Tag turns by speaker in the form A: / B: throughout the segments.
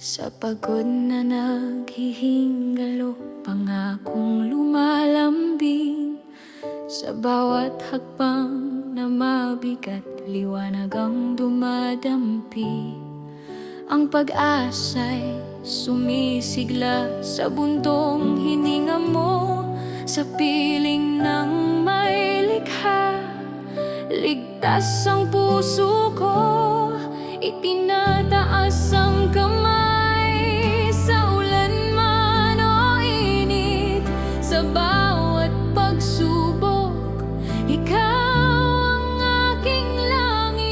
A: Sa pagod na naghihingalo, pangakong lumalambing. Sa bawat hakbang na mabigat, liwanag ang dumadampi. Ang pag-asa'y sumisigla sa buntong hininga mo. Sa piling ng may likha, ligtas ang puso ko. Itinataas ang kamay sa ulan man o init. Sa bawat pagsubok, ikaw ang aking langit.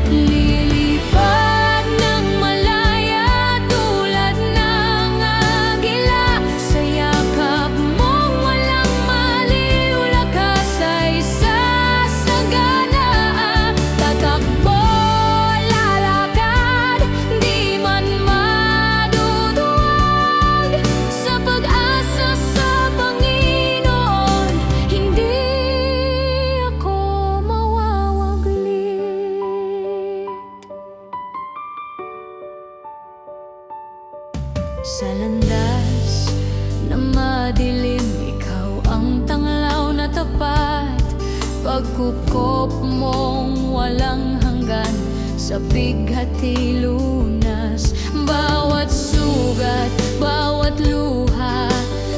A: Lilipad ng malaya tulad ng agila. Sa yakap mong walang maliw, lakas ay sasagana. Tatakbo, lalakad, di man maduduwag. Sa pag-asa sa Panginoon, hindi ako mawawaglit. Sa landas na madilim, ikaw ang tanglaw na tapat. Pagkukop mong walang hanggan, sa bighati lunas. Bawat sugat, bawat luha,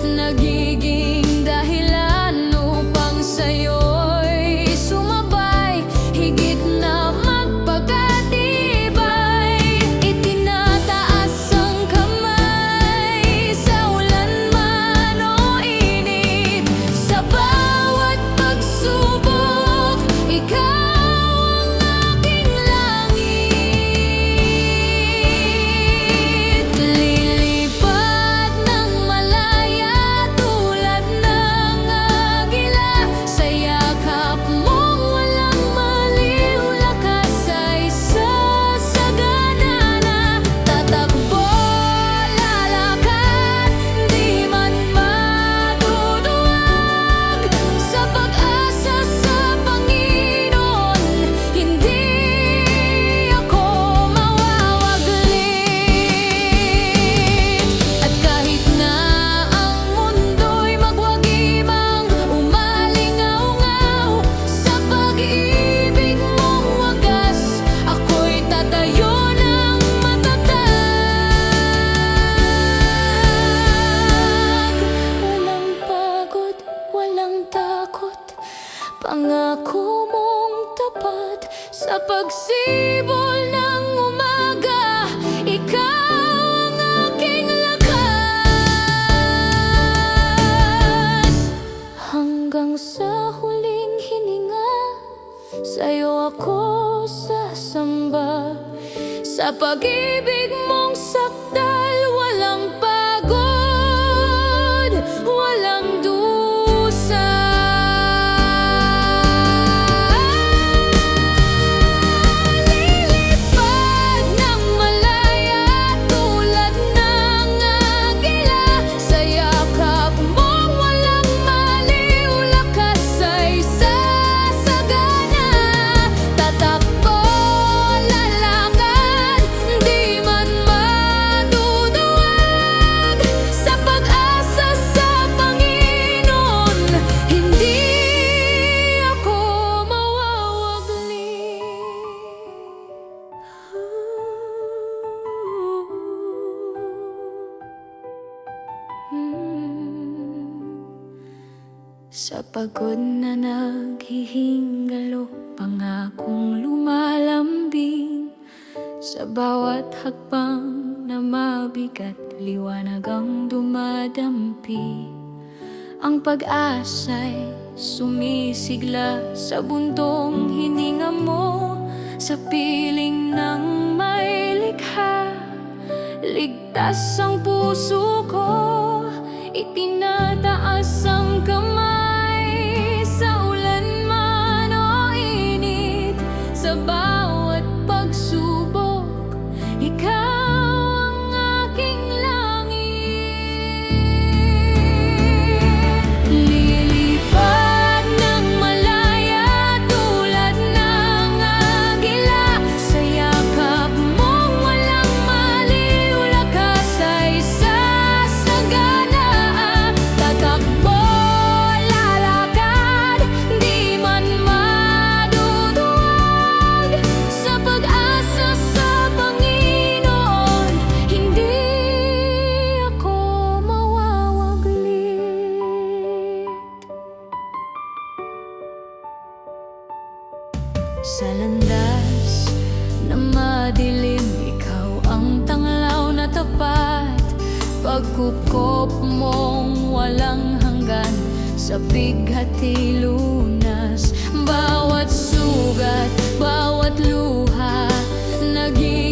A: nagiging dahilan upang sa'yo'y sumabay. Higit na magpagkatibay, itinataas ang kamay sa ulan man o init. Sa bawat pagsubok, ikaw ang aking langit. Lilipad ng malaya tulad ng agila. Sa yakap mong walang maliw, lakas ay sasagana na. Tatakbo, lalakad, di man maduduwag. Sa pag-asa sa Panginoon, hindi ako mawawaglit. At kahit na ang mundo'y magwagimang, umalingaw-ngaw sa pag-ibig mong wagas, ako'y tatayo ng matatag. Walang pagod, walang takot, pangako mong tapat. Sa pagsibol ng umaga, ikaw ang aking lakas. Hanggang sa huling hininga, sa'yo ako sasamba. Sa pag-ibig mong sakdal, walang pagod, walang dusa. Lilipad ng malaya tulad ng agila. Sa yakap mong walang maliw, lakas ay sasagana. Tatakbo, lalakad, di man maduduwag. Sa pag-asa sa Panginoon, hindi ako mawawaglit. Sa pagod na naghihingalo, pangakong lumalambing. Sa bawat hakbang na mabigat, liwanag ang dumadampi. Ang pag-asa'y sumisigla sa buntong hininga mo. Sa piling ng may likha, ligtas ang puso ko. Itinataas ang kamay sa ulan man o init. Sa bawat pagsubok, ikaw ang aking langit. pagkupkop mong walang hanggan, sa bighati lunas. Bawat sugat, bawat luha, naging